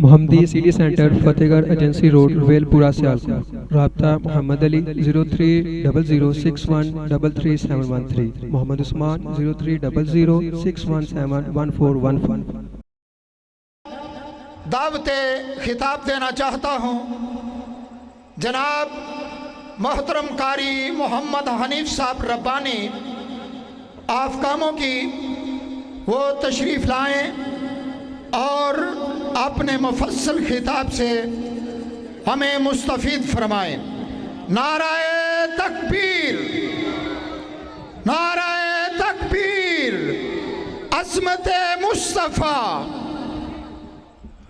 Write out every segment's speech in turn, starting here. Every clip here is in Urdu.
محمدی سٹی سینٹر فتح گڑھ ایجنسی روڈ رویل پورہ سیالکوٹ۔ رابطہ محمد علی 030061337113، محمد عثمان 030061711415۔ دعوت خطاب دینا چاہتا ہوں جناب محترم قاری محمد حنیف صاحب ربانی، آپ کاموں کی وہ تشریف لائیں اور اپنے مفصل خطاب سے ہمیں مستفید فرمائیں۔ نعرہ تکبیر، نعرہ تکبیر، عظمت مصطفیٰ۔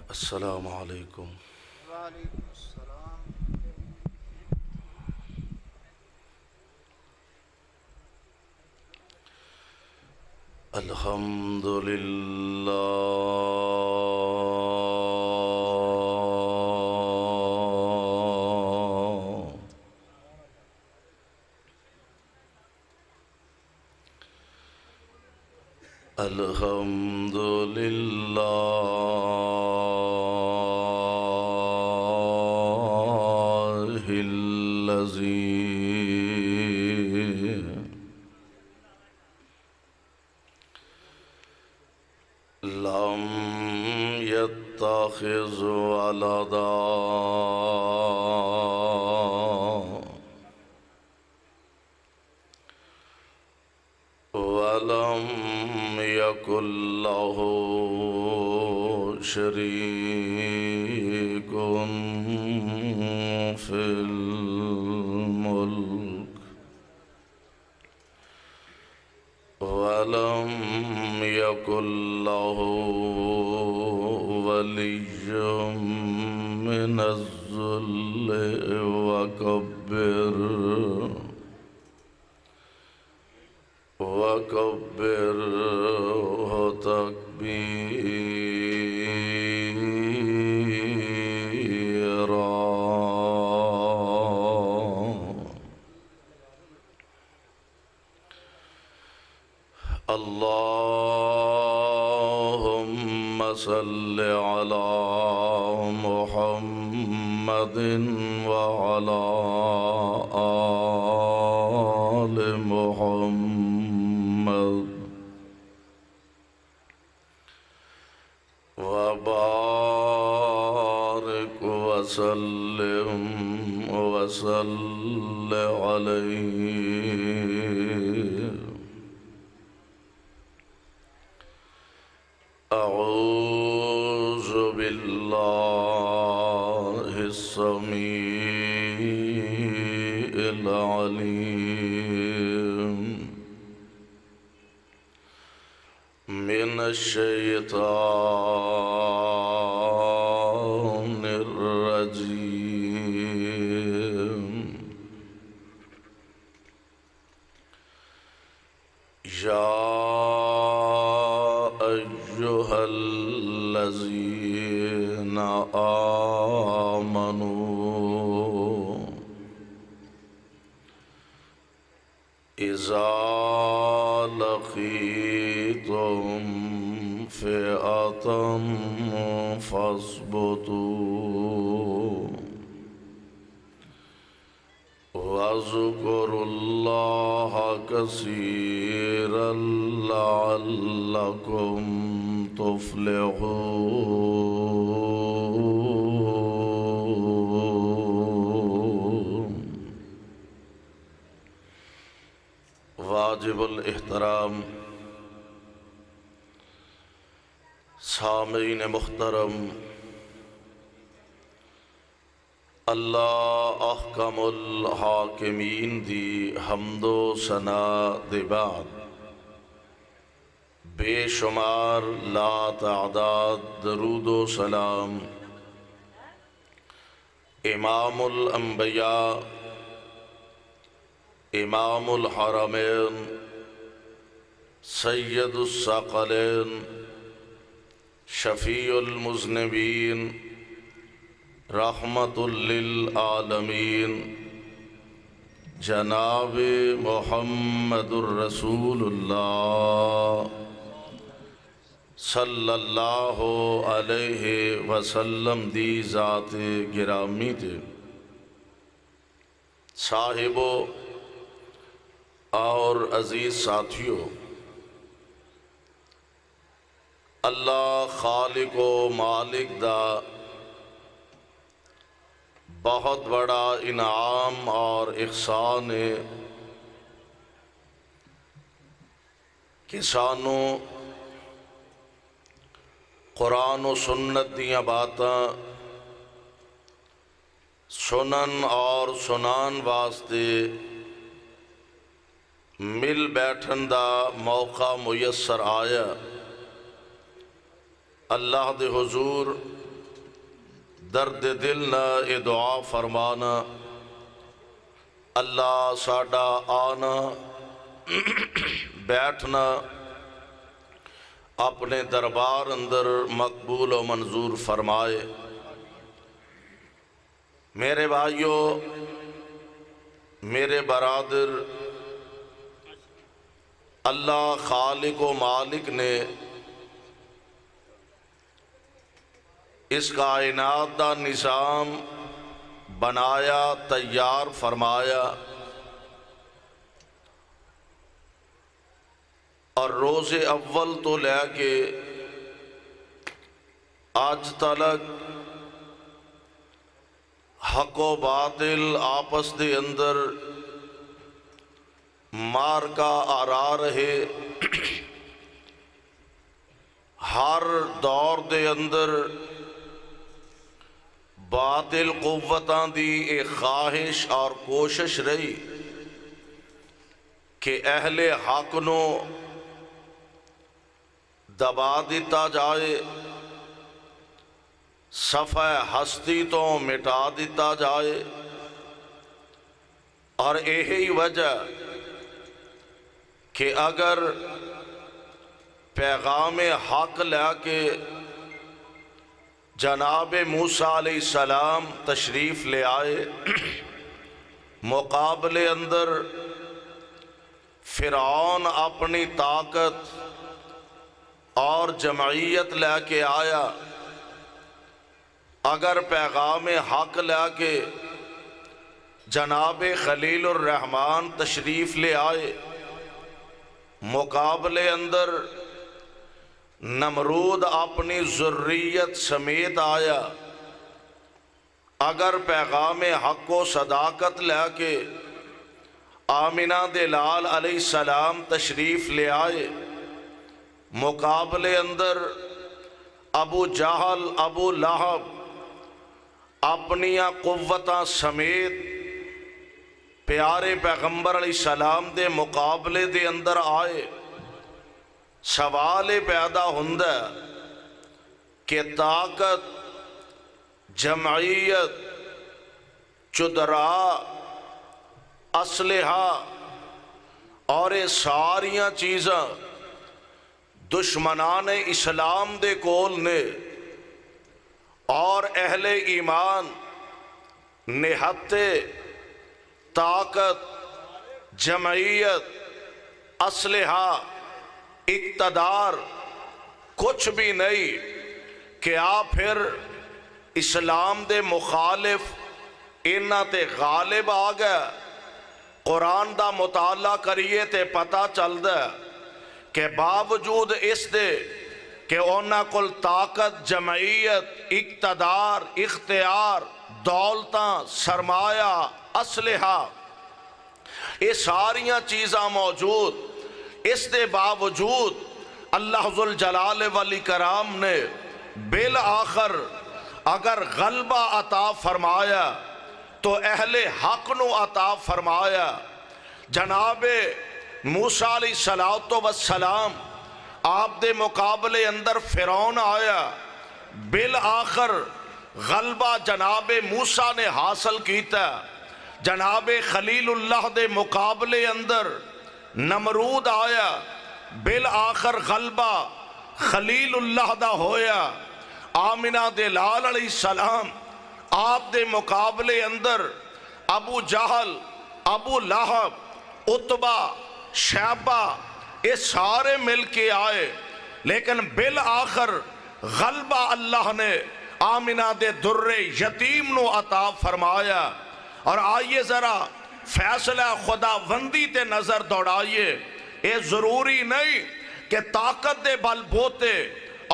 السلام علیکم۔ الحمد للہ، الحمد للہ الذی لم يتخذ ولدا ولم يكن له شريك في الملك ولم يكن له ولي من الذل وكبره تكبيرا۔ اللهم صل على محمد وعلى آل محمد وبارك وسلم وصل عليه۔ أعوذ بالله السميع العليم من الشيطان الرجيم۔ يا أيها الذين آمنوا إذا لقيتم فئة فاثبتوا واذكروا الله كثيرا لعلكم تفلحون۔ واجب الاحترام سامعین محترم، اللہ احکم الحاکمین دی حمد و ثنا دے بعد بے شمار لا تعداد درود و سلام امام الانبیاء، امام الحرمین، سید الثقلین، شفیع المذنبین، رحمت للعالمین، جناب محمد الرسول اللہ صلی اللہ علیہ وسلم دی ذات گرامی تے صاحبو اور عزیز ساتھیو، اللہ خالق و مالک دا بہت بڑا انعام اور احسان ہے کہ سانوں قرآن و سنت دیاں باتاں سنن اور سنان واسطے مل بیٹھن دا موقع میسر آیا۔ اللہ دے حضور درد دل نہ اے دعا فرمانا، اللہ ساڈا آنا بیٹھنا اپنے دربار اندر مقبول و منظور فرمائے۔ میرے بھائیو، میرے برادر، اللہ خالق و مالک نے اس کائنات دا نظام بنایا، تیار فرمایا، اور روز اول تو لے کے آج تلک حق و باطل آپس دے اندر مار کا آرا رہے۔ ہر دور دے اندر باطل قوتاں دی ایک خواہش اور کوشش رہی کہ اہل حق نو دبا دیتا جائے، صفحہ ہستی تو مٹا دیتا جائے۔ اور یہی وجہ کہ اگر پیغام حق لے کے جناب موسیٰ علیہ السلام تشریف لے آئے، مقابلے اندر فرعون اپنی طاقت اور جمعیت لے کے آیا۔ اگر پیغام حق لے کے جناب خلیل الرحمن تشریف لے آئے، مقابلے اندر نمرود اپنی ذریت سمیت آیا۔ اگر پیغام حق و صداقت لے کے آمنہ دے لال علیہ السلام تشریف لے آئے، مقابلے اندر ابو جہل، ابو لہب اپنی قوتاں سمیت پیارے پیغمبر علیہ السلام دے مقابلے دے اندر آئے۔ سوال پیدا ہوندا کہ طاقت، جمعیت، چدرا، اسلحہ اور یہ ساریاں چیزاں دشمنان اسلام دے کول نے، اور اہل ایمان نہتے طاقت، جمعیت، اسلحہ، اقتدار کچھ بھی نہیں کہ آپ پھر اسلام دے مخالف انہاں تے غالب آ گئے۔ قرآن دا مطالعہ کریے تے پتہ چلدا کہ باوجود اس دے کہ انہاں کول طاقت، جمعیت، اقتدار، اختیار، دولتاں، سرمایہ، اسلحہ، یہ ساریاں چیزاں موجود، اس دے باوجود اللہ ذوالجلال والاکرام نے بالآخر اگر غلبہ عطا فرمایا تو اہل حق نو عطا فرمایا۔ جناب موسیٰ علیہ السلام آپ دے مقابلے اندر فرعون آیا، بالآخر غلبہ جناب موسیٰ نے حاصل کیتا۔ جناب خلیل اللہ دے مقابلے اندر نمرود آیا، بالآخر غلبہ خلیل اللہ دا ہویا۔ آمنہ دے لال علیہ السلام آپ دے مقابلے اندر ابو جہل، ابو لہب، عتبہ، شیبہ، یہ سارے مل کے آئے۔ لیکن بالآخر غلبہ اللہ نے آمنہ دے در یتیم نو عطا فرمایا۔ اور آئیے ذرا فیصلہ خدا وندی تے نظر دوڑائیے۔ اے ضروری نہیں کہ طاقت دے بل بوتے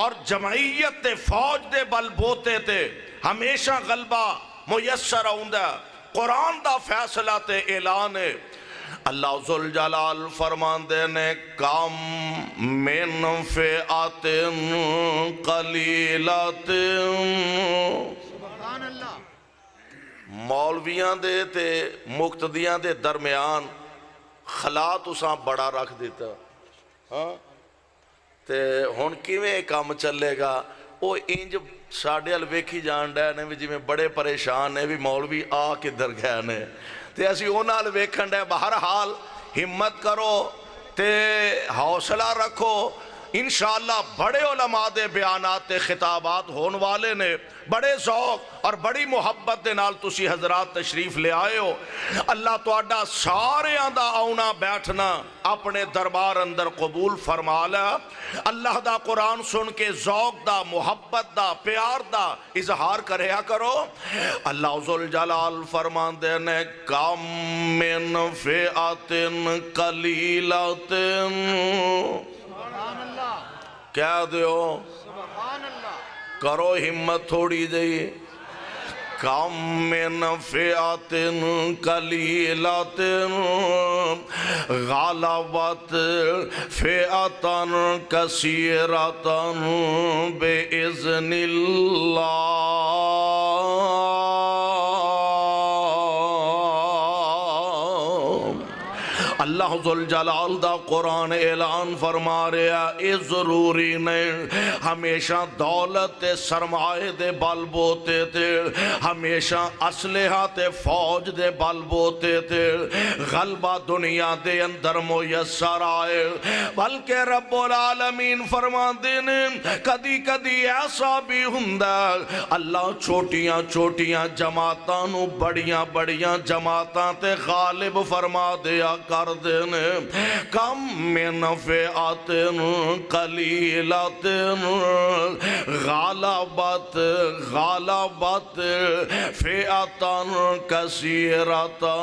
اور جمعیت دے فوج دے بل بوتے تے ہمیشہ غلبہ میسر آؤندا۔ قرآن دا فیصلہ تے اعلان ہے۔ اللہ ذوالجلال فرماندے نے کم من فئات قلیلات، سبحان اللہ، مولویاں دے تے مقتدیاں دے درمیان خلا تساں بڑا رکھ دیتا ہاں تے ہن کیویں کام چلے گا؟ او انج ساڈے ال ویکھی جان ڈے نے جی میں بڑے پریشان نے بھی مولوی آ کدھر گئے نے تے اسی انہاں ال ویکھن ڈے۔ بہرحال ہمت کرو تے حوصلہ رکھو، انشاءاللہ بڑے علماء دے بیانات تے خطابات ہون والے نے، بڑے ذوق اور بڑی محبت دے نال تسی حضرات تشریف لے آئے ہو۔ اللہ تواڈا ساریاں دا آؤنا بیٹھنا اپنے دربار اندر قبول فرما لے۔ اللہ دا قرآن سن کے ذوق دا، محبت دا، پیار دا اظہار کریا کرو۔ اللہ ذوالجلال فرماندے نے کم من فئات قلیلات، سبحان اللہ، کیا دیو سبحان اللہ، کرو ہمت تھوڑی جئی۔ کم من فئات قلیلات غلبت فئتا کثیرتا بإذن اللہ۔ اللہ ذوالجلال دا قرآن اعلان فرما رہا اے ضروری نہیں ہمیشہ دولت تے سرمائے دے بل بوتے تے، ہمیشہ اسلحہ تے فوج دے بل بوتے تے غلبہ دنیا دے اندر میسر آئے، بلکہ رب العالمین فرما دینے کدی کدی ایسا بھی ہوندا اللہ چھوٹیاں چھوٹیاں جماعتاں نو بڑیاں بڑیاں جماعتاں تے غالب فرما دیا کر دینے۔ کم من فئات قلیلات غلبت فئتا کثیرتا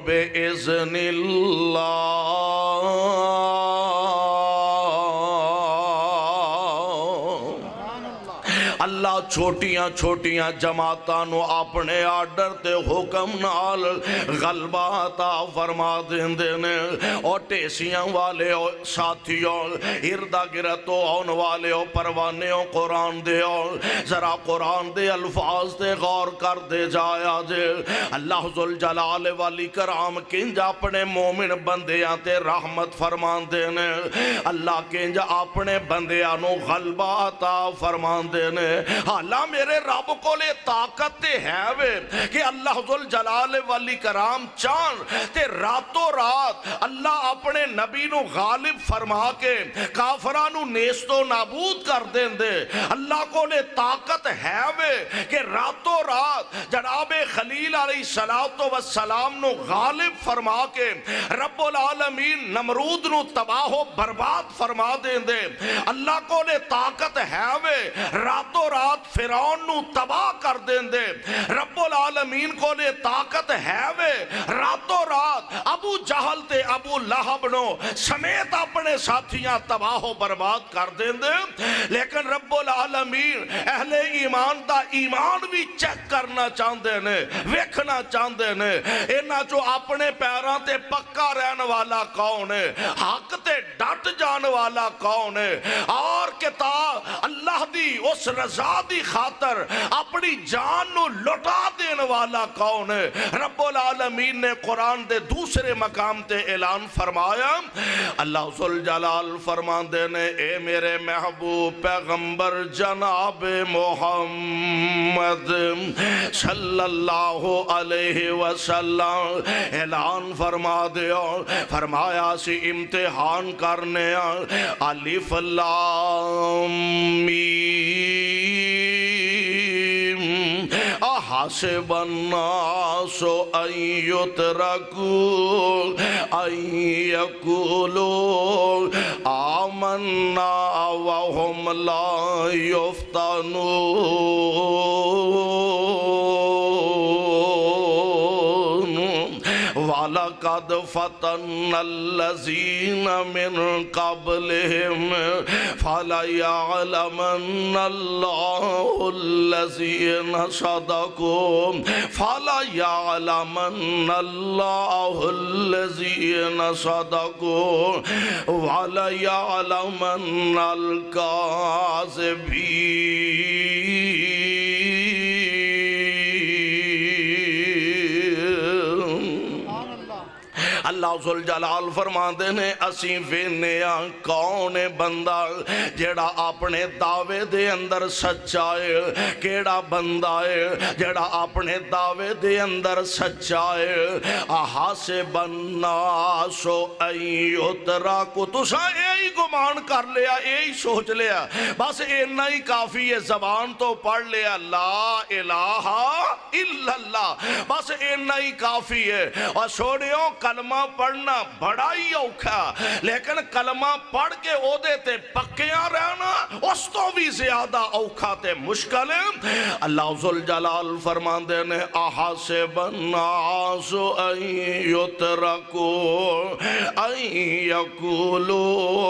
بإذن اللہ۔ اللہ چھوٹیاں چھوٹیاں جماعتاں نو اپنے آرڈر تے حکم نال غلبہ عطا فرما دیندے نے۔ اور ٹیسیاں والے ساتھیوں اردا گرتو آن والے پروانے قرآن دے ذرا قرآن دے الفاظ دے غور کر دے جایا جے۔ اللہ ذوالجلال والی کرام کنج اپنے مومن بندیاں تے رحمت فرمان دینے، اللہ کنج اپنے بندیاں نو غلبہ عطا فرمان دینے۔ حالا میرے رب کو لے طاقت تے ہے وے کہ اللہ ذوالجلال والی کرام چاند تے راتوں رات اللہ اپنے نبی نو غالب فرما کے کافرانو نیست و نابود کر دیں دے۔ اللہ کو لے طاقت ہے وے کہ راتوں رات جناب خلیل علیہ السلام نو غالب فرما کے رب العالمین نمرود نو تباہ و برباد فرما دیں دے۔ اللہ کو لے طاقت ہے وے راتوں رات فرعون نو تباہ کر دیں دے۔ رب العالمین کو لے طاقت ہے وے راتوں رات ابو جہل تے ابو لہب نو سمیت اپنے ساتھیاں تباہ و برباد کر دیں دے۔ لیکن رب العالمین اہل ایمان دا ایمان بھی چیک کرنا چاہندے نے، ویکھنا چاہندے نے اینا جو اپنے پیراں تے پکا رہن والا کون ہے، حق تے ڈٹ جان والا کون ہے، اور کتاب اللہ دی اس رضا دی خاطر اپنی جان نو لٹا دین والا کون ہے۔ رب العالمین نے قرآن دے دوسرے مقام تے اعلان فرمایا، اللہ ذوالجلال فرماندے نے اے میرے محبوب پیغمبر جناب محمد صلی اللہ علیہ وسلم اعلان فرما دیا، فرمایا سی امتحان کرنے الف لام میم احاسب الناس ان یترکوا ان یقولوا آمنا وهم لا یفتنون وَلَقَدْ فَتَنَّ الَّذِينَ مِنْ قَبْلِهِمْ فَلَيَعْلَمَنَّ اللَّهُ الَّذِينَ صَدَقُوا فَلَيَعْلَمَنَّ اللَّهُ الَّذِينَ صَدَقُوا وَلَيَعْلَمَنَّ الْكَاذِبِينَ۔ اللہ ذوالجلال فرماندے نے اسی وینیا کون بندہ جیڑا اپنے دعوے دے اندر سچا ہے، کیڑا بندہ ہے جیڑا اپنے دعوے دے اندر سچا ہے۔ احاسب الناس ان یترکوا، تساں یہی گمان کر لیا، یہی سوچ لیا بس اتنا ہی کافی ہے، زبان تو پڑھ لیا لا الہ الا اللہ، بس اتنا ہی کافی ہے۔ اور سوڑیوں کلمہ پڑھنا بڑا ہی اوکھا، لیکن کلمہ پڑھ کے او دے تے پکیاں رہنا اس تو بھی زیادہ اوکھا تے مشکل ہے۔ اللہ ذوالجلال فرماندے نے احاسب الناس ان یترکوا ان یقولوا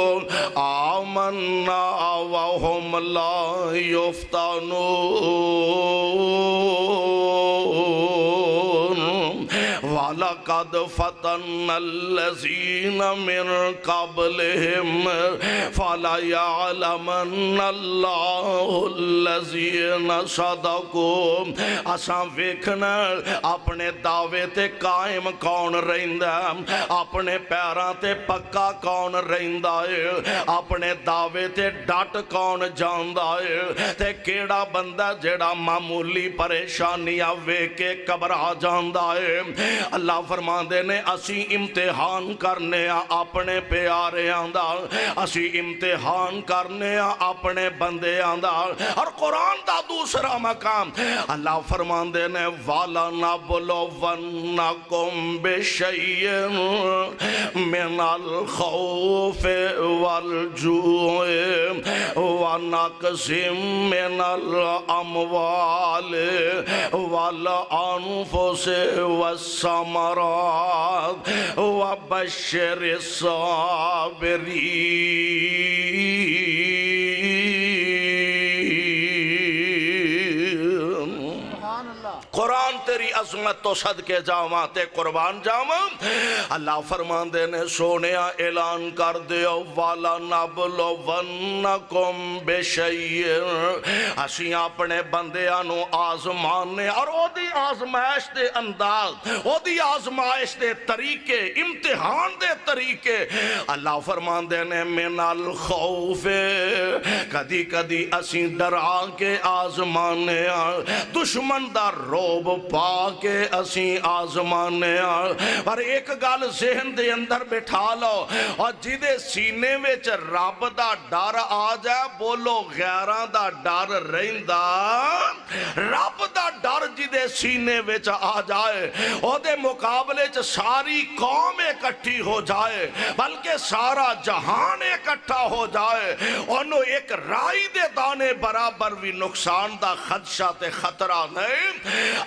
آمنا وهم لا یفتنون وَلَقَدْ فَتَنَّ الَّذِينَ مِنْ قَبْلِهِمْ فَلَيَعْلَمَنَّ اللَّهُ الَّذِينَ صَدَقُوا۔ اساں ویکھنا اپنے دعوے تے قائم کون رہندا، اپنے پیراں تے پکا کون رہندا ہے، اپنے دعوے تے ڈٹ کون جاندا ہے، تے کیڑا بندہ جیڑا معمولی پریشانیاں ویکھ کے گھبرا جاندا ہے۔ اللہ فرماندے نے اسی امتحان کرنے اپنے پیارے آندا، اسی امتحان کرنے اپنے بندے آندا۔ اور قرآن دا دوسرا مقام اللہ فرماندے نے وَلَنَبْلُوَنَّكُمْ بِشَيْءٍ مِّنَ الْخَوْفِ وَالْجُوعِ وَنَقْصٍ مِّنَ الْأَمْوَالِ وَالْأَنفُسِ والثمرات وبشر الصابرین۔ قرآن تیری عظمت تو صدقے جاواں تے قربان جاواں۔ اللہ فرماندے نے سونیا اعلان کر دیو وَلَنَبْلُوَنَّكُمْ بِشَيْءٍ، اسی اپنے بندیاں نو آزمانے اور او دی آزمائش دے انداز، او دی آزمائش دے طریقے، امتحان دے طریقے اللہ فرماندے نے من الخوف، کدی کدی اسی ڈرا کے آزمانے، دشمن دا روب پا کے اسی آزمانے۔ پر ایک گل ذہن دے اندر بٹھا لو، اور جدے سینے وچ رب دا ڈر آ جائے بولو غیراں دا ڈر رہندا، رب دا ڈر جدے سینے وچ آ جائے او دے مقابلے چ ساری قوم اکٹھی ہو جائے بلکہ سارا جہان اکٹھا ہو جائے، انہوں ایک رائی دے دانے برابر بھی نقصان دا خدشہ تے خطرہ نہیں۔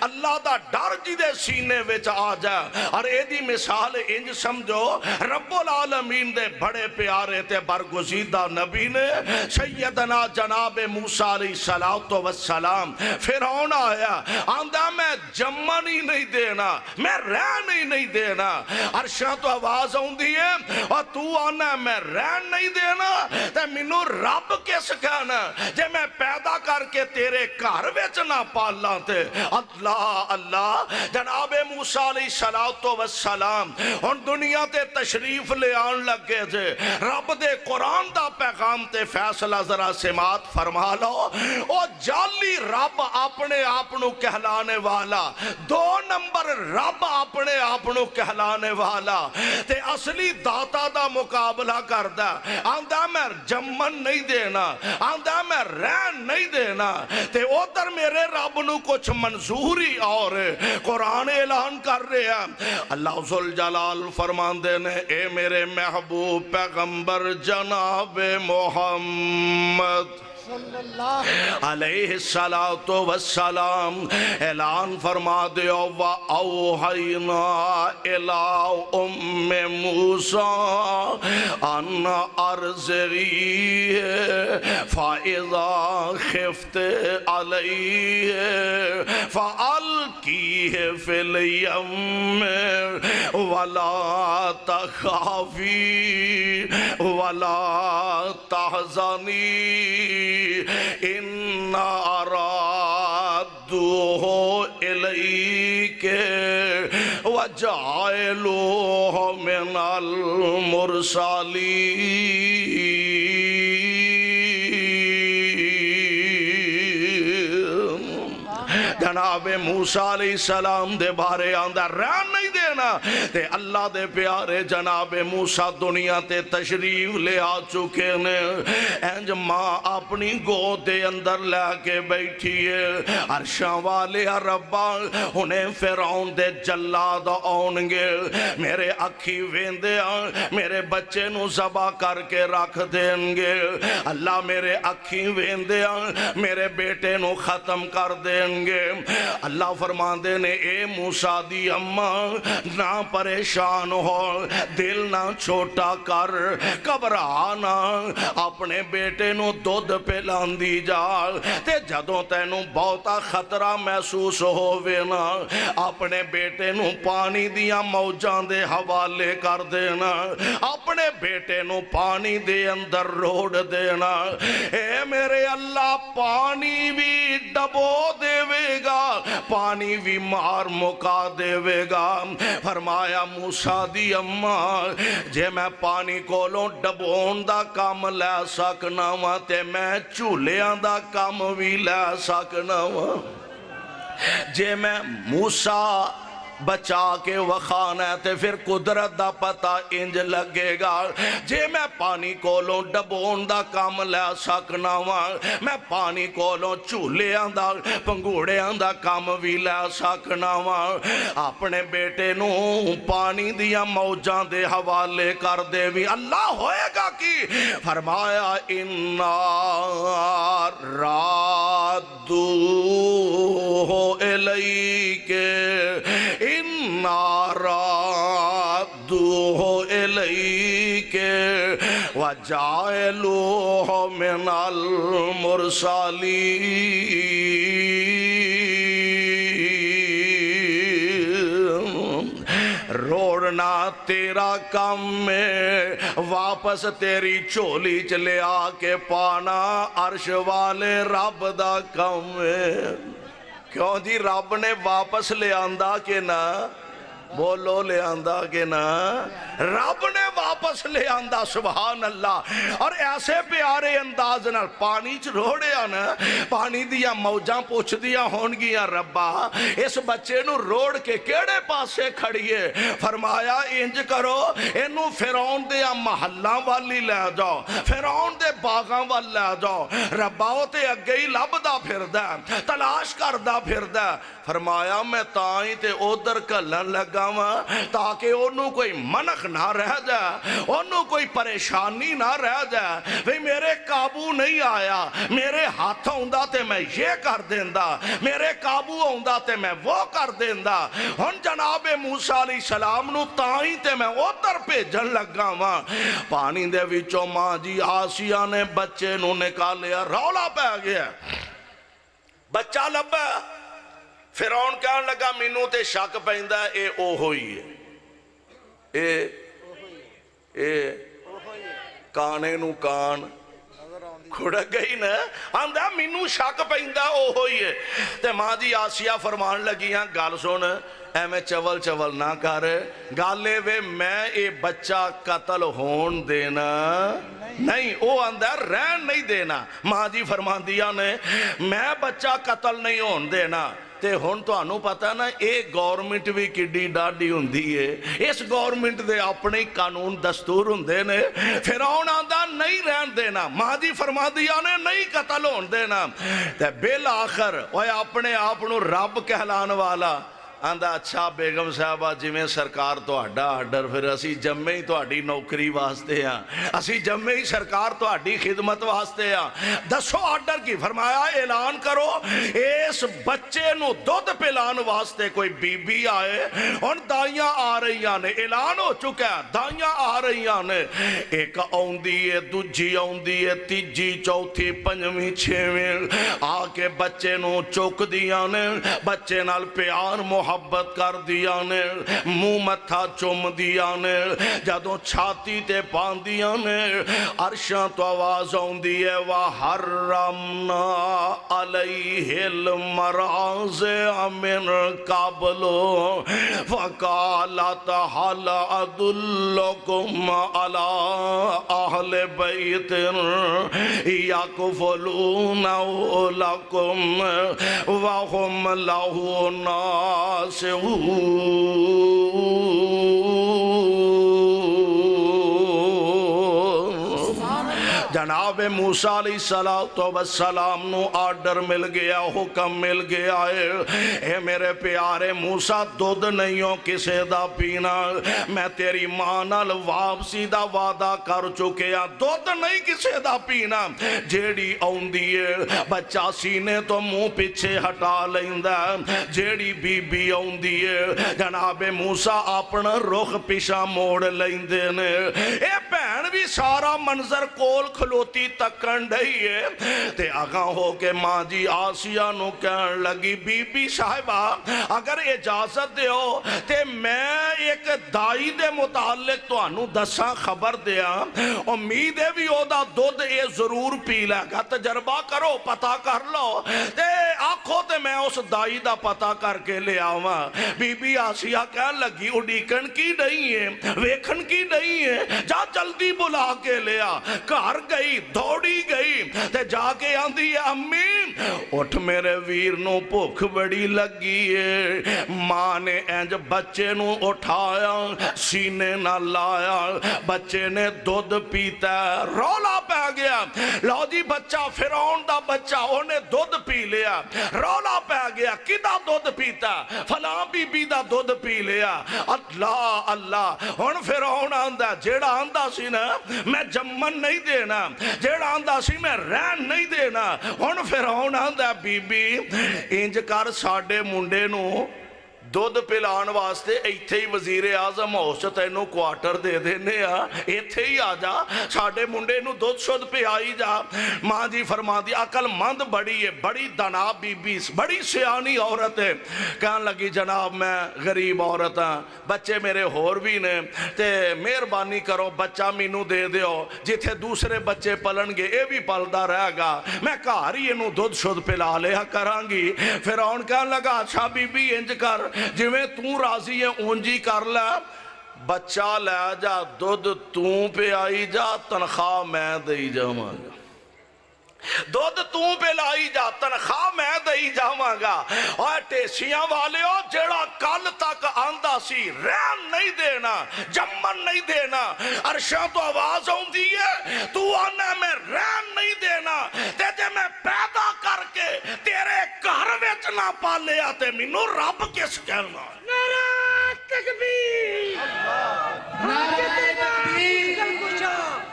اللہ دا ڈر جدے سینے وچ آ جائے، اور ایدی مثال انج سمجھو رب العالمین دے بڑے پیارے تے برگزیدہ نبی نے سیدنا جناب موسیٰ علیہ السلام فرعون آیا آندہ میں جمن ہی نہیں دینا، میں رہن ہی نہیں دینا، عرشاں تو آواز ہوندی ہے اور تو آنا میں رہن نہیں دینا تے منو رب کس کہنا جے میں پیدا کر کے تیرے گھر وچ نہ پالاں تے۔ اللہ اللہ جناب موسیٰ علیہ السلام ان دنیا تے تشریف لے آن لگے جے، رب دے قرآن دا پیغام تے فیصلہ ذرا سماعت فرما لو۔ او جعلی رب اپنے آپنو کہلانے والا دو نمبر رب اپنے آپنوں کہلانے والا تے اصلی داتا دا مقابلہ کردا آندا میں جمن نہیں دینا آندا میں رہن نہیں دینا تے ادھر میرے رب نو کچھ منظوری اور قرآن اعلان کر رہے ہیں اللہ ذوالجلال فرماندے نے اے میرے محبوب پیغمبر جناب محمد علیہ السلام اعلان فرما دیو وَأَوْحَيْنَا إِلَىٰ أُمِّ مُوسَىٰ أَنْ أَرْضِعِيهِ فَإِذَا خِفْتِ عَلَيْهِ فَأَلْقِيهِ فِي الْيَمِّ وَلَا تَخَافِي وَلَا تَحْزَنِي اِنَّا رَادُّوهُ إِلَيْكَ وَجَعَلُوهُ مِنَ الْمُرْسَلِينَ جناب موسیٰ علیہ السلام دے بارے آندہ رہن نہیں دینا تے اللہ دے پیارے جناب موسیٰ دنیا تے تشریف لے آ چکے نے انج ماں اپنی گود دے اندر لے کے بیٹھی ہے عرشاں والے ربا انہیں فرعون دے جلاد آنگے میرے اکھی ویندے میرے بچے نو ذبح کر کے رکھ دیں گے اللہ میرے اکھی ویندے میرے بیٹے نو ختم کر دیں گے اللہ فرماندے نے اے موسیٰ دی اماں نہ پریشان ہو دل نہ چھوٹا کر گھبرانا اپنے بیٹے نو دودھ پلان دی جا تے جدوں تینوں بہتا خطرہ محسوس ہووے نا اپنے بیٹے نو پانی دیا موجاں دے حوالے کر دینا اپنے بیٹے نو پانی دے اندر روڑ دینا اے میرے اللہ پانی بھی ڈبو دے گا پانی بھی مار مکا دے گا فرمایا موسیٰ دی اماں جے میں پانی کولوں ڈبون دا کام لے سکنا وا تے میں چولیاں دا کام بھی لے سکنا وا جے میں موسیٰ بچا کے وخانا ہے تے پھر قدرت دا پتہ انج لگے گا جے میں پانی کولوں ڈبون دا کام لے سکنا وا میں پانی کولوں چولیاں دا پنگوڑیاں دا کام بھی لے سکنا وا اپنے بیٹے نو پانی دیا موجاں دے حوالے کر دے بھی اللہ ہوئے گا کی فرمایا اِنَّا رَادُّوهُ إِلَيْكَ اِنَّا رَادُّوهُ إِلَيْكَ وَجَعَلُوهُ مِنَ الْمُرْسَلِينَ روڑنا تیرا کام میں واپس تیری چولی چلے آ کے پانا عرش والے رب دا کام میں کیوں جی رب نے واپس لے آندہ کہ نہ بولو لے آندہ کہ نہ رب نے واپس لے آندہ سبحان اللہ اور ایسے پیارے انداز نہ پانی چ روڑے آنا پانی دیا موجاں پوچھ دیا ہونگیاں ربا اس بچے نو روڑ کے کیڑے پاسے کھڑیے فرمایا انج کرو انو فرعون دیا محلاں والی لے جاؤ فرعون دے باغاں والی لے جاؤ رباو تے اگئی لبدا پھر دا تلاش کردہ پھر دا فرمایا میں تائیں تے ادھر کلن لگا تاکہ انہوں کوئی منخ نہ رہ جائے انہوں کوئی پریشانی نہ رہ جائے بھئی میرے قابو نہیں آیا میرے ہاتھ ہوندہ تے میں یہ کر دیندہ میرے قابو ہوندہ تے میں وہ کر دیندہ ہن جناب موسیٰ علیہ السلام نو تائیں تے میں ادھر پہ جن لگا ماں پانی دے وچوں ماں جی آسیہ نے بچے نو نکالیا رولا پہ گیا بچہ لبا فرعون کہنے لگا مینوں تے شک پہندہ اے او ہوئی ہے اے کانے نو کان کھڑک گئی نا آندہ مینوں شک پہندہ او ہوئی ہے تے ماں جی آسیہ فرمان لگیاں گال سن ایویں چول چول نہ کر گالے وے میں اے بچہ قتل ہون دینا نہیں، او اندر رہن نہیں دینا۔ ماں جی فرما دیا نے میں بچہ قتل نہیں ہون دینا۔ تے ہون تو انہوں پتا نا ایک گورنمنٹ بھی کڈی ڈاڈی ہوندی ہے، اس گورنمنٹ دے اپنے قانون دستور ہوندے نے۔ فرعون آندہ نہیں رہن دینا، ماں جی فرما دیا نے نہیں قتل ہون دینا۔ تے بالآخر وہ اپنے آپنوں رب کہلان والا آندہ اچھا بیگم صاحبہ جی میں سرکار تو اڈا آڈر پھر اسی جمعے ہی تو اڈی نوکری واسطے ہیں، اسی جمعے ہی سرکار تو اڈی خدمت واسطے ہیں، دسو آڈر کی فرمایا اعلان کرو اس بچے نو دودھ پلان واسطے کوئی بی بی آئے اور دائیاں آ رہی نے، اعلان ہو چکا ہے دائیاں آ رہی نے، ایک آؤندی ہے دوجی آؤندی ہے تیجی چوتھی پنجویں چھویں آ کے بچے نو چوک دیا نے، بچے نال پیار محبت کر دیا نے، منہ متھا چوم دیا نے، جدوں چھاتی تے پان دیا نے، عرشاں تو آواز آؤندی ہے وَحَرَّمْنَا عَلَيْهِ الْمَرَاضِعَ مِنْ قَبْلُ فَقَالَتْ هَلْ أَدُلُّكُمْ عَلَىٰ أَهْلِ بَيْتٍ يَكْفُلُونَهُ لَكُمْ وَهُمْ لَهُ نَاصِحُونَ۔ جناب موسیٰ علیہ السلام نو آرڈر مل گیا، حکم مل گیا ہے اے میرے پیارے موسیٰ دودھ نہیں ہو کسے دا پینا، میں تیری ماں نال واپسی دا وعدہ کر چکے ہیں، دودھ نہیں کسے دا پینا، جیڑی آؤندی ہے بچہ سینے تو منہ پیچھے ہٹا لیندہ، جیڑی بی بی آؤندی ہے جناب موسیٰ اپنا رخ پیشا موڑ لیندے نے۔ اے بہن بھی سارا منظر کول کھلوتی تکن ڈھئی ہے تے آگاں ہو کے ماں جی آسیہ نو کہن لگی بی بی صاحبہ اگر اجازت دے ہو تے میں ایک دائی دے متعلق تو انو دساں خبر دیا، امید ہے بھی او دا دودھ اے ضرور پی لے گا، تجربہ کرو پتہ کر لو تے آنکھوں تے میں اس دائی دا پتہ کر کے لے آواں۔ بی بی آسیہ کہن لگی اڈیکن کی نہیں ہے ویکھن کی نہیں ہے، جا جلدی بلا کے لیا، کار گئی دوڑی گئی تے جا کے آندھی ہے امی اٹھ میرے ویر نو بھوک بڑی لگی ہے، ماں نے انج بچے نو اٹھایا سینے نہ لایا، بچے نے دودھ پیتا ہے، رولا پہ گیا لو جی بچہ فرعون دا بچہ انہیں دودھ پی لیا، رولا پہ گیا کدہ دودھ پیتا فلاں بی بی دا دودھ پی لیا، اللہ اللہ ہن فرعون آندہ جیڑا آندہ سی نا میں جمن نہیں دینا، جیڑا آندہ سی میں رین نہیں دینا، ہن فرعون آندہ بی بی انج کر ساڑے منڈے نو دودھ پلان واسطے ایتھے ہی وزیر اعظم ہوسٹ اینو کوارٹر دے دینے ایتھے ہی آ جا ساڑے منڈے نو دودھ شد پہ آئی جا۔ ماں جی فرما دی عقل مند بڑی ہے، بڑی دنا بی بی بڑی سیانی عورت ہے، کہن لگی جناب میں غریب عورت ہاں بچے میرے ہور بھی نے تے مہربانی کرو بچہ مینو دے دیو جتھے دوسرے بچے پلن گے اے بھی پلدا رہ گا، میں کاری انو دودھ شد پلا لیا کرانگی۔ فرعون کہن لگا اچھا بی بی انج کر جویں توں راضی ہے اونجی کر لے، بچہ لے جا دودھ توں پہ آئی جا تنخواہ میں دئی جاواں گا، دودھ توں پہ لائی جا تنخواہ میں دئی جاواں گا، اور ٹیسیاں والے ہو جیڑا کل تک آندہ سی رین نہیں دینا جمن نہیں دینا، عرشاں تو آواز ہوں دیئے تو آنے میں رین نہیں دینا تے جے میں پیدا کر کے تیرے گھر وچ نہ پالے آتے مینوں رب کس کہنا۔ نعرہ تکبیر، نعرہ تکبیر،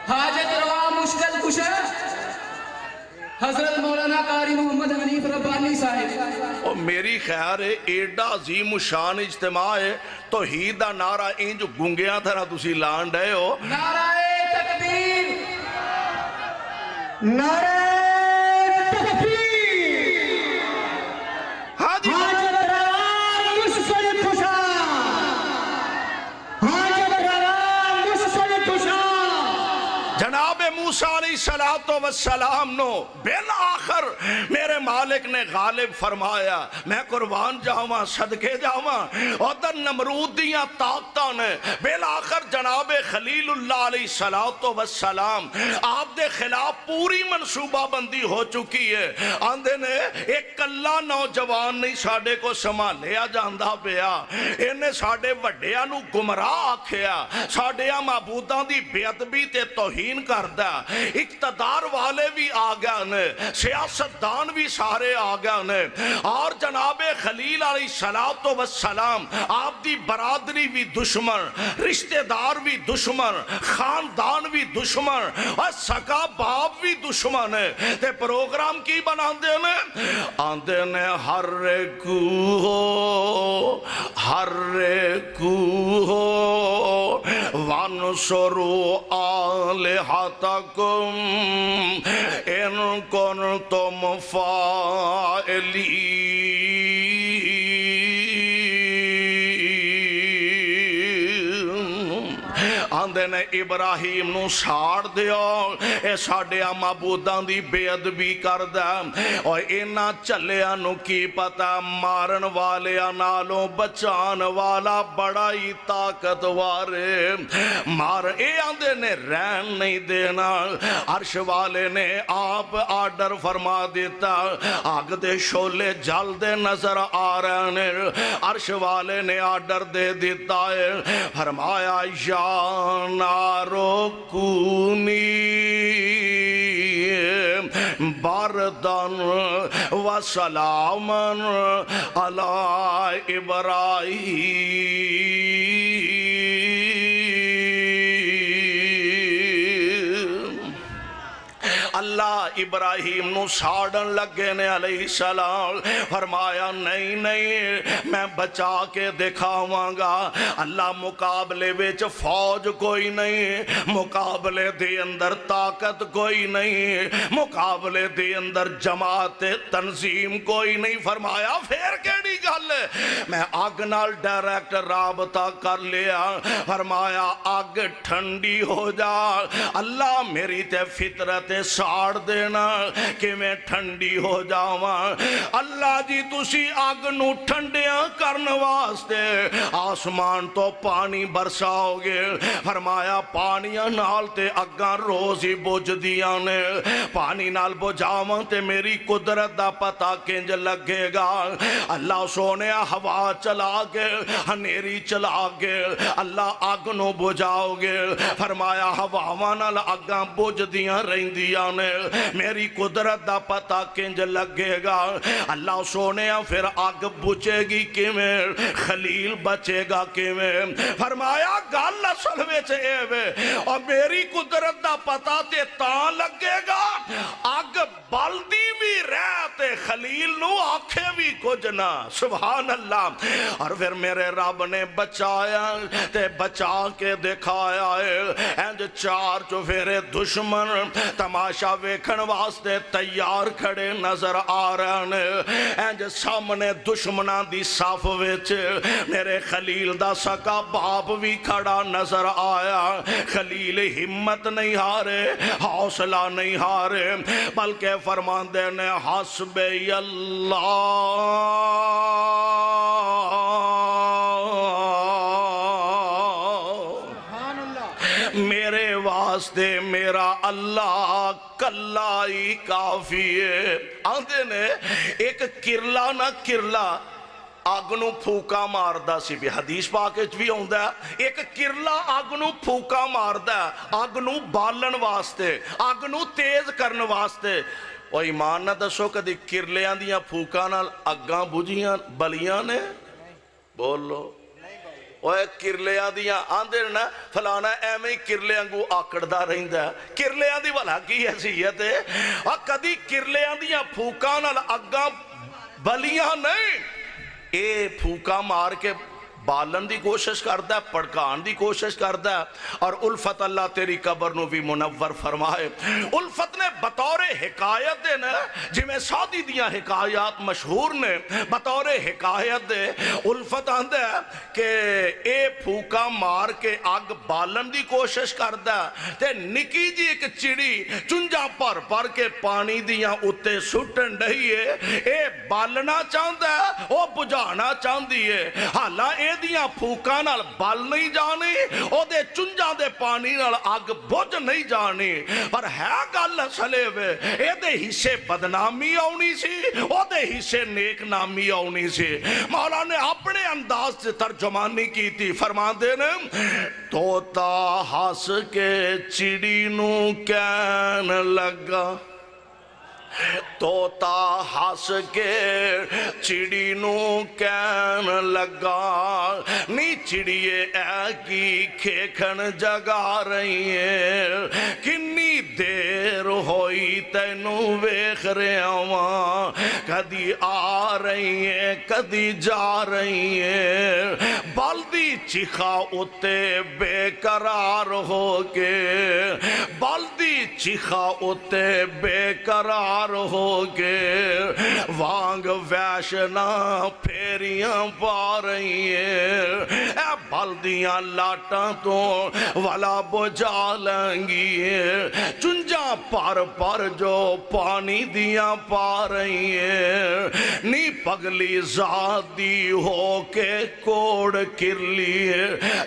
حاجت روا مشکل کشا حضرت مولانا قاری محمد حنیف ربانی صاحب۔ اور میری خیر ہے ایڈا عظیم شان اجتماع ہے توحید دا نعرہ انج گنگیاں تھرا تسی لان ڈے ہو۔ نعرہ تکبیر، نعرہ تکبیر، حاجت روا مشکل کشا، حاجت روا مشکل کشا۔ جناب موسیٰ علیہ السلام نو بالآخر میرے مالک نے غالب فرمایا میں قربان جاواں صدقے جاواں ادھر نمرود دیاں طاقتاں نے بالآخر جناب خلیل اللہ علیہ السلام آپ دے خلاف پوری منصوبہ بندی ہو چکی ہے آندے نے ایک کلا نوجوان نہیں ساڑے کو سنبھالیا جاندا پیا انہیں ساڑے وڈیاں نو گمراہ آکھیا ساڑیاں معبوداں دی بے ادبی تے توہین کردا اقتدار والے بھی آگیا نے سیاستدان بھی سارے آگیا نے اور جناب خلیل علیہ السلام آپ دی برادری بھی دشمن رشتہ دار بھی دشمن خاندان بھی دشمن اور سکا باپ بھی دشمن ہے تے پروگرام کی بنا دینے آندے نے ہر کو وانصروا آلہتکم ان کنتم فاعلین آندے نے ابراہیم نو ساڑ دیو اے ساڑیا معبودان دی بے ادبی کر دے اور اینا چلیا نو کی پتا مارن والے نالوں بچان والا بڑا ہی طاقت وارے مار اے آندے نے رہن نہیں دینا عرش والے نے آپ آرڈر فرما دیتا آگ دے شولے جل دے نظر آ رہے ہیں عرش والے نے آرڈر دے دیتا ہے فرمایا یا نارو کونی باردن و سلامن علی ابراہیم اللہ ابراہیم نو ساڑن لگے نے علیہ السلام فرمایا نہیں میں بچا کے دکھاواں گا اللہ مقابلے وچ فوج کوئی نہیں مقابلے دے اندر طاقت کوئی نہیں مقابلے دے اندر جماعت تنظیم کوئی نہیں فرمایا پھر کیڑی گل ہے میں آگ نال ڈائریکٹ رابطہ کر لیا فرمایا آگ ٹھنڈی ہو جا اللہ میری تے فطرت ساڑ دینا کہ میں ٹھنڈی ہو جاواں اللہ جی تسی آگ نو ٹھنڈیاں کرن واسطے آسمان تو پانی برساؤ گے فرمایا پانیاں نال تے اگاں روز ہی بجھ دیاں نے پانی نال بجھاواں تے میری قدرت دا پتہ کنج لگے گا اللہ سونے ہوا چلا گے ہنیری چلا گے اللہ آگ نو بجھاؤ گے فرمایا ہواواں نال اگاں بجھ دیاں رہندیاں نے میری قدرت دا پتہ کنج لگے گا اللہ سونے پھر آگ بچے گی کیویں خلیل بچے گا کیویں فرمایا گل اصل وچ اے وے اور میری قدرت دا پتہ تے تاں لگے گا آگ بلدی بھی رہتے خلیل نو آنکھیں بھی کچھ نہ سبحان اللہ اور پھر میرے رب نے بچایا تے بچا کے دکھایا ہے اینج چار چوفیرے دشمن تماشا ویکھن واسطے تیار کھڑے نظر آ رہے ہیں اینج سامنے دشمناں دی صف وچ میرے خلیل دا سکا باپ بھی کھڑا نظر آیا خلیل ہمت نہیں ہارے حوصلہ نہیں ہارے بلکہ فرماندے نے حسبی اللہ میرے واسطے میرا اللہ کلائی کافی ہے آندے نے ایک کرلا نہ کرلا آگنو پھوکا ماردا سی بھی حدیث پاکچ بھی ہوندہ ہے ایک کرلا آگنو پھوکا ماردا ہے آگنو بالن واسطے آگنو تیز کرن واسطے اور ایمان نہ دسو کدی کرلیاں دیاں پھوکا نال اگاں بجیاں بلیاں نے بولو اوہ کرلیاں دیاں آندے نا فلانا ایمیں کرلیاں کو آکڑ دا رہندہ ہے کرلیاں دی والا کی حیثیت ہے اور کدی کرلیاں دیاں پھوکا نال اگاں بلیاں نہیں اے پھوکا مار کے بالن دی کوشش کرتا ہے پڑکان دی کوشش کرتا ہے اور الفت اللہ تیری قبر نو بھی منور فرمائے الفت نے بطور حکایت دے نا جی میں سادی دیاں حکایات مشہور نے بطور حکایت دے الفت آندہ ہے کہ اے پھوکا مار کے آگ بالن دی کوشش کردہ تے نکی جی ایک چڑی چنجا پر پر کے پانی دیاں اتے سٹن رہی ہے اے بالنا چاندہ ہے او بجانا چاندی ہے حالا اے دیاں پھوکا نال بال نہیں جانی او دے چنجا دے پانی نال آگ بج نہیں جانی پر ہے گل سلے وے اے دے حصے بدنامی آونی سی او دے حصے نیک نامی آونی سی مولا نے اپنے انداز سے ترجمانی کی تھی فرما دینے توتا ہس کے چڑی نو کہن لگا توتا ہس کے چڑی نو کہن لگا نی چڑیے اے کی کھیکھن جگا رہی ہے کنی دیر ہوئی تینو ویکھ رہا ہاں کدی آ رہی ہے کدی جا رہی ہے بالدی چیخا اتے بے قرار ہو کے بالدی چیخا اتے بے قرار ہو کے وانگ ویشنا پھیریاں پا رہی ہیں اے بلدیاں لاٹاں تو والا بجا لنگی ہے چنجا پر جو پانی دیاں پا رہی ہیں نی پگلی زادی ہو کے کوڑ کر لیے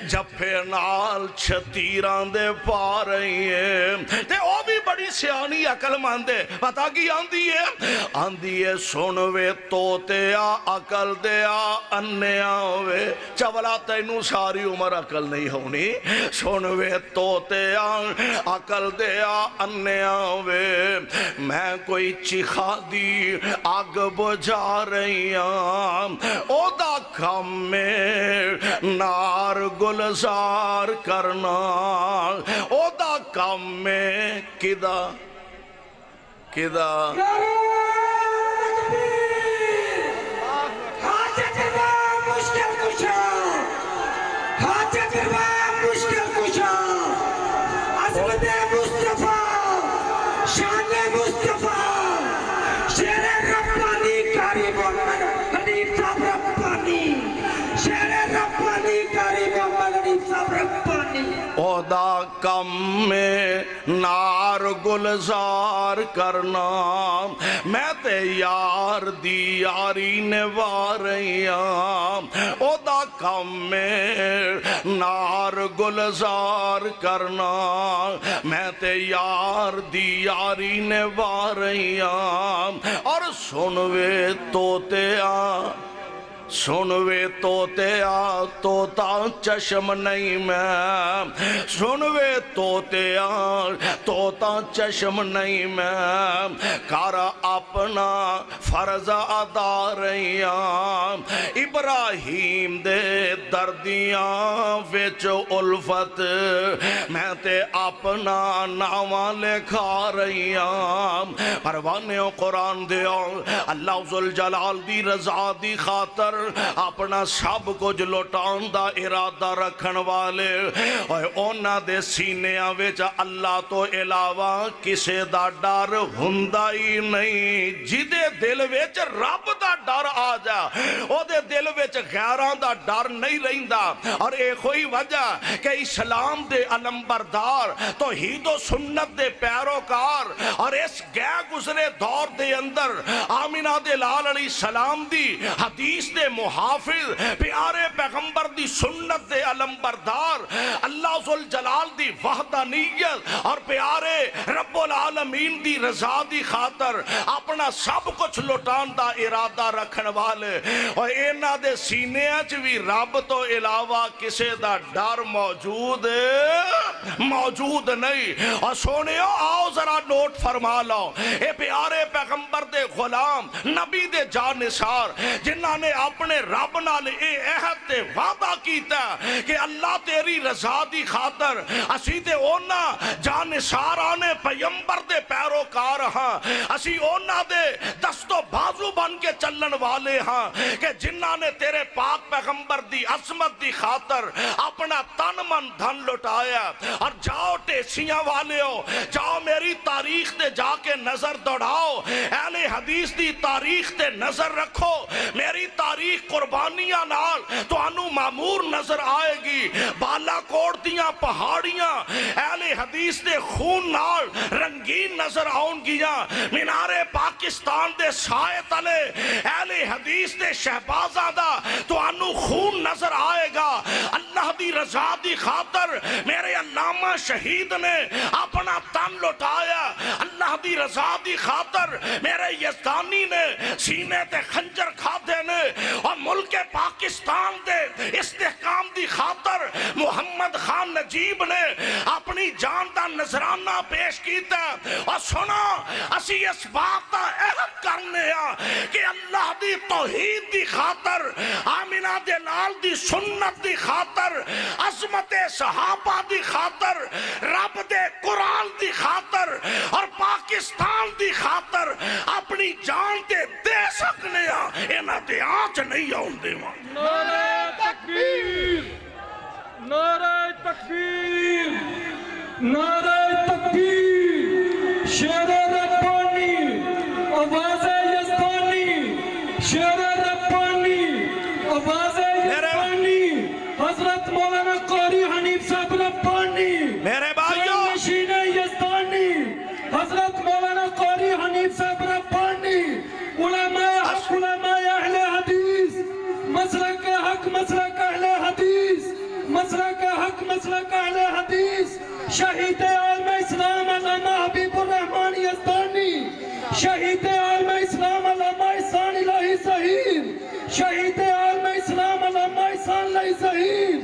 جپے نال چھتیران دے پا رہی ہیں تے او بھی بڑی سیانی عقل ماندے پتا کی آندھی ہے سنوے توتے عقل دیا انیا ہوئے چولا تینوں ساری عمر عقل نہیں ہونی سنوے توتے عقل دیا انیا ہوئے میں کوئی چیخا دی آگ بجا رہی ہوں او دا کم میں نار گلزار کرنا او دا کم میں کدا کدا اودا کم میں نار گلزار کرنا میں تے یار دی یاری نوا رہی ہوں اودا کم میں نار گلزار کرنا میں تے یار دی یاری نوا رہی ہوں اور سنوے توتے سنوے توتے توتا چشم نہیں میں سنوے توتے توتا چشم نہیں میں کار اپنا فرض ادا رہی ابراہیم دے دردیاں وچ الفت میں تے اپنا نامہ لکھا رہی پروانے قرآن دے اللہ ذوالجلال دی رضا دی خاطر اپنا سب کچھ لوٹان دا ارادہ رکھن والے اونا دے سینیاں وچ اللہ تو علاوہ کسے دا ڈر ہوندا ہی نہیں جدے دل وچ رب دا ڈر آ جا او دے دل وچ غیراں دا ڈر نہیں رہندا اور ایک ہوئی وجہ کہ اسلام دے علم بردار توحید و سنت دے پیروکار اور اس گئے گزرے دور دے اندر آمینہ دے لال علیہ السلام دی حدیث دے محافظ پیارے پیغمبر دی سنت دے علم بردار اللہ ذوالجلال دی وحدانیت اور پیارے رب العالمین دی رضا دی خاطر اپنا سب کچھ لوٹان دا ارادہ رکھن والے اور اینا دے سینے اچ بھی رب تو علاوہ کسے دا ڈر موجود نہیں اور سونیو آؤ ذرا نوٹ فرما لو اے پیارے پیغمبر دے غلام نبی دے جانثار جنہاں نے اپنے رب نال اے عہد تے وعدہ کیتا کہ اللہ تیری رضا دی خاطر اسی تے اونا جانثارانے پیغمبر پیغمبر دے پیروکار ہاں اسی اونا دے دستو بازو بن کے چلن والے ہاں کہ جنہاں نے تیرے پاک پیغمبر دی عظمت دی خاطر اپنا تن من دھن لٹایا اور جاؤ ٹیسیاں والے ہو جاؤ میری تاریخ تے جا کے نظر دوڑاؤ اہل حدیث دی تاریخ تے نظر رکھو میری تاریخ قربانیاں نال تو انو معمور نظر آئے گی بالا کوٹ دیاں پہاڑیاں اہل حدیث دے خون نال رنگین نظر آؤں گیاں مینار پاکستان دے سائے تلے اہل حدیث دے شہبازاں دا تو انو خون نظر آئے گا اللہ دی رضا دی خاطر میرے علامہ شہید نے اپنا تن لٹایا اللہ دی رضا دی خاطر میرے یزدانی نے سینے تے خنجر کھادے نے اور ملک پاکستان دے استحکام دی خاطر محمد خان نجیب نے اپنی جان دا نذرانہ پیش کیتا اور سنا اسی اس بات دا عہد کرنے کہ اللہ دی توحید دی خاطر آمینہ دلال دی سنت دی خاطر عظمت صحابہ دی خاطر رب دے قرآن دی خاطر اور پاکستان دی خاطر اپنی جان دے سکنے انہاں تے آنچ نہیں آن دے نعرہ تکبیر نعرہ تکبیر نعرہ تکبیر شیر ربانی آواز یزدانی شیر ربانی آواز یزدانی حضرت مولانا قاری حنیف صاحب ربانی میرے بھائیوں نشین یزدانی حضرت مولانا قاری حنیف صاحب ربانی علماء حق علماء اہل حدیث مسلک حق مسلک اہل حدیث مسلک حق مسلک اہل حدیث شہید عالم اسلام علامہ حبیب الرحمن یزدانی شہید عالم اسلام علامہ احسان الہی ظہیر شہید عالم اسلام علامہ احسان الہی ظہیر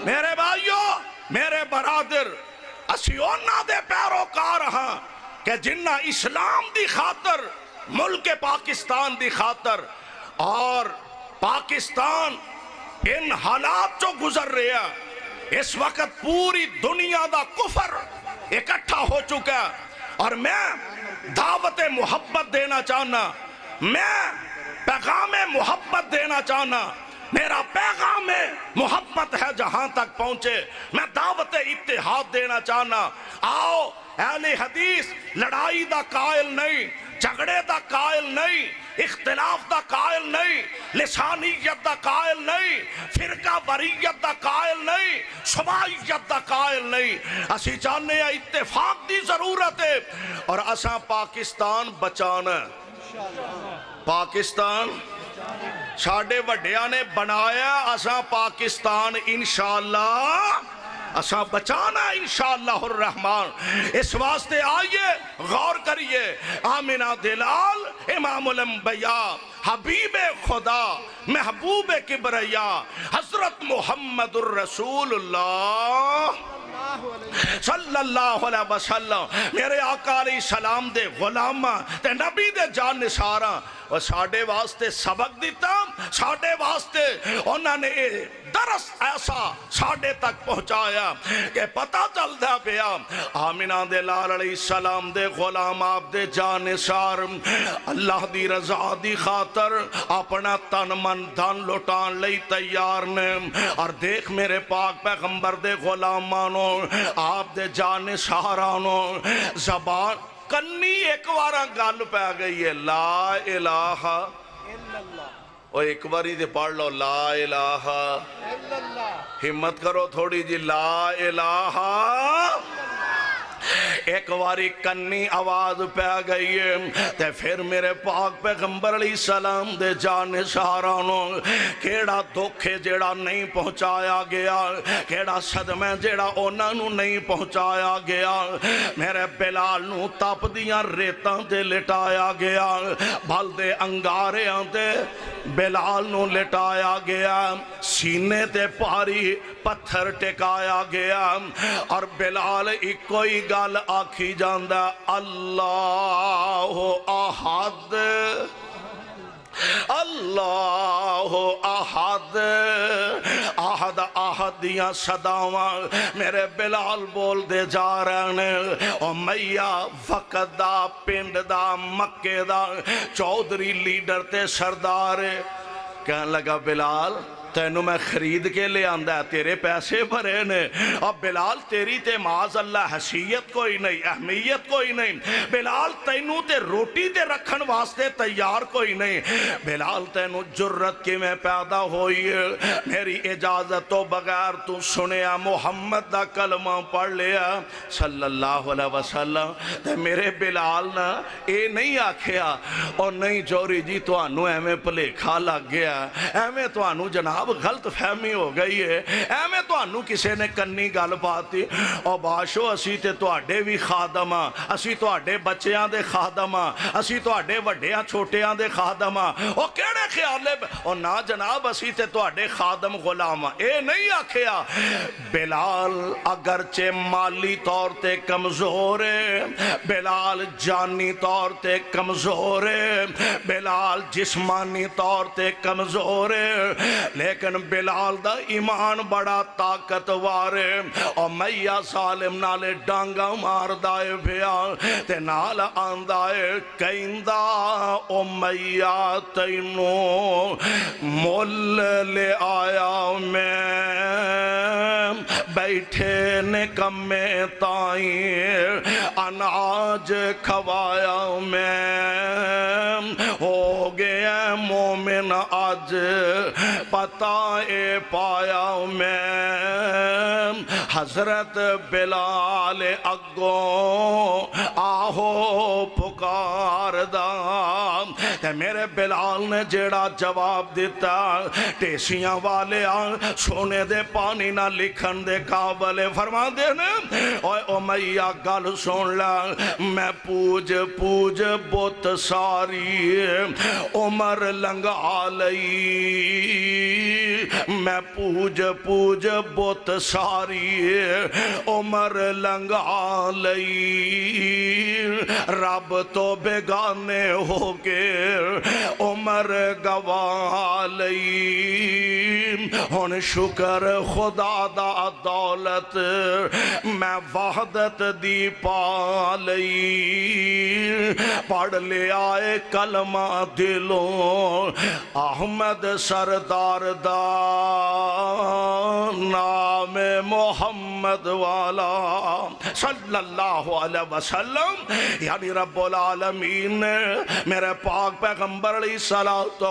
میرے بھائیوں میرے برادر اسی اونا دے پیروکار ہاں کہ جنہ اسلام دی خاطر ملک پاکستان دی خاطر اور پاکستان ان حالات جو گزر رہا اس وقت پوری دنیا دا کفر اکٹھا ہو چکا اور میں دعوت محبت دینا چاہنا میں پیغام محبت دینا چاہنا میرا پیغام محبت ہے جہاں تک پہنچے میں دعوت اتحاد دینا چاہنا آؤ اہل حدیث لڑائی دا قائل نہیں جھگڑے دا قائل نہیں اختلاف دا قائل نہیں لسانیت دا قائل نہیں فرقہ وریت دا قائل نہیں شبائیت دا قائل نہیں اسی چاہنے اتفاق دی ضرورت ہے اور اساں پاکستان بچانا پاکستان ساڑھے وڈیاں نے بنایا اساں پاکستان انشاءاللہ اساں بچانا انشاءاللہ الرحمن اس واسطے آئیے غور کریے آمینہ دلال امام الانبیاء حبیب خدا محبوب کبریا حضرت محمد الرسول اللہ صلی اللہ علیہ وسلم میرے آقا علیہ السلام دے غلامہ تے نبی دے جان نثاراں اور ساڑھے واسطے سبق دیتا ساڑھے واسطے انہوں نے درس ایسا ساڑھے تک پہنچایا کہ پتہ چلتا پیا آمینہ دلال علیہ السلام دے غلام آپ دے جان نثار اللہ دی رضا دی خاطر اپنا تن من دھن لٹان لئی تیار نے اور دیکھ میرے پاک پیغمبر دے غلامانوں آپ دے جان نثارانوں زبان کنی ایک وارا گل پہ گئی ہے لا الہ الا اللہ اور ایک باری دے پڑھ لو لا الہ الا اللہ ہمت کرو تھوڑی جی لا الہ ایک واری کنی آواز پہ گئی ہے تے پھر میرے پاک پیغمبر علیہ السلام دے جان نثارانوں کیڑا دکھے جیڑا نہیں پہنچایا گیا کیڑا صدمہ جیڑا انہاں نو نہیں پہنچایا گیا میرے بلال نو تپ دیاں ریتاں دے لٹایا گیا بھل دے انگاریاں دے بلال نو لٹایا گیا سینے تے پاری پتھر ٹکایا گیا اور بلال ایک کوئی گل آکھی جاندہ اللہ احد اللہ احد احد احد دیاں صداواں میرے بلال بول دے جا رہے ہیں او میاں وقت دا پنڈ دا مکے دا چودھری لیڈر تے سردار کہنے لگا بلال تینوں میں خرید کے لے آندہ ہے تیرے پیسے بھرے نے اب بلال تیری تے معاذ اللہ حیثیت کوئی نہیں اہمیت کوئی نہیں بلال تینوں تے روٹی تے رکھن واسطے تیار کوئی نہیں بلال تینوں جرت کی میں پیدا ہوئی میری اجازت تو بغیر تو سنیا محمد دا کلمہ پڑھ لیا صلی اللہ علیہ وسلم تے میرے بلال نا اے نہیں آکھیا اور نہیں جوری جی تو انو ایمیں پلیکھا لگ گیا ایمیں تو انو جناب غلط فہمی ہو گئی ہے ایمیں تو انو کسے نے کنی گل پاتی اور باشو اسی تے تو اڈے بھی خادمہ اسی تو اڈے بچیاں دے خادمہ اسی تو اڈے وڈیاں چھوٹیاں دے خادمہ اور کیڑے خیالے اور نا جناب اسی تے تو اڈے خادم غلامہ اے نہیں آکھیا بلال اگرچہ مالی طور تے کمزور ہے بلال جانی طور تے کمزور ہے بلال جسمانی طور تے کمزور ہے لیکن بلال دا ایمان بڑا طاقتوار ہے اور میاں سالم نالے ڈانگا مار دائے بھیا تے نال آندائے کہندہ او میاں تینوں مول لے آیا میں بیٹھے نکمے تائیں اناج کھوایا میں ہو گیا مومن آج پتہ پایا میں حضرت بلال اگوں آہو پکار دا تے میرے بلال نے جیڑا جواب دیتا ٹیسیاں والے سونے دے پانی نہ لکھن دے قابل فرما دینے او میاں گل سن لا میں پوج پوج بت ساری عمر لنگا لئی میں پوج پوج بت ساری عمر لنگا لئی رب تو بیگانے ہو کے عمر گوا لئی ہن شکر خدا دا دولت میں وحدت دی پا لئی پڑھ لے آئے کلمہ دلوں احمد سردار دا نام محمد والا صلی اللہ علیہ وسلم یعنی رب العالمین نے میرے پاک پیغمبر علیہ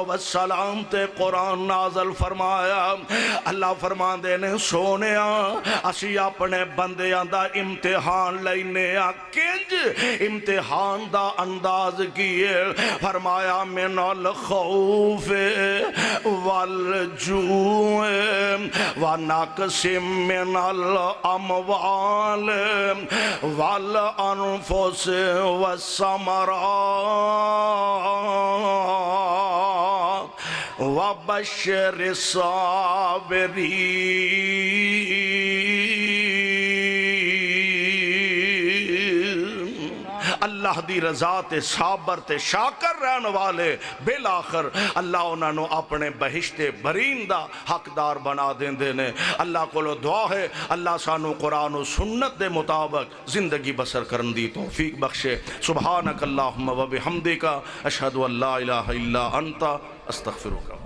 السلام تے قرآن نازل فرمایا اللہ فرمان دینے سونیا اسی اپنے بندیاں دا امتحان لینے کنج امتحان دا انداز کیے فرمایا من الخوف والجوع ونقص من الاموال والانفس والثمرات وبشر الصابرین اللہ دی رضا تے صابر تے شاکر رہن والے بالآخر اللہ انہوں نے اپنے بہشت برین دا حقدار بنا دین دینے اللہ کو لو دعا ہے اللہ سانو قرآن و سنت دے مطابق زندگی بسر کرن دی توفیق بخشے سبحانک اللہم و بحمدک اشہدو ان لا الہ الا انت استغفرک